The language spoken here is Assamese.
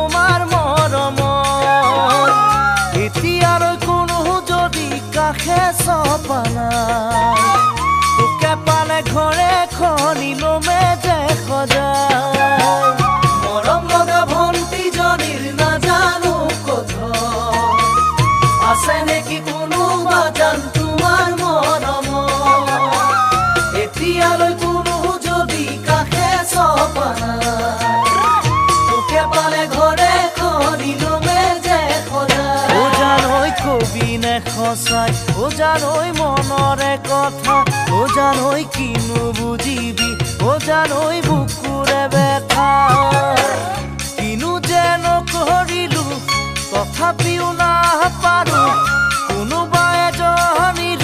তোমাৰ মৰমত এতিয়ালৈ কোনো যদি কাষে চপা নাই তোকে পালে ঘৰে খনিলমে যে সজায় মৰম লগা ভণ্টিজনীৰ নাজানো ক'ত আছে নেকি কোনোবা জান তোমাৰ মৰমত এতিয়ালৈ কোনো যদি কাষে চপা নাই তোকে পালে ঘৰে খনিলমে যে সজায় ও জানৈ কবি নে সঁচাই ও জানৈ মনৰে কথা ও জানৈ কিনো বুজিবি ও জানৈ বুকুৰে ব্যথা কিনো যে নকৰিলো তথাপিও নাপাৰো কোনোবা এজনীৰ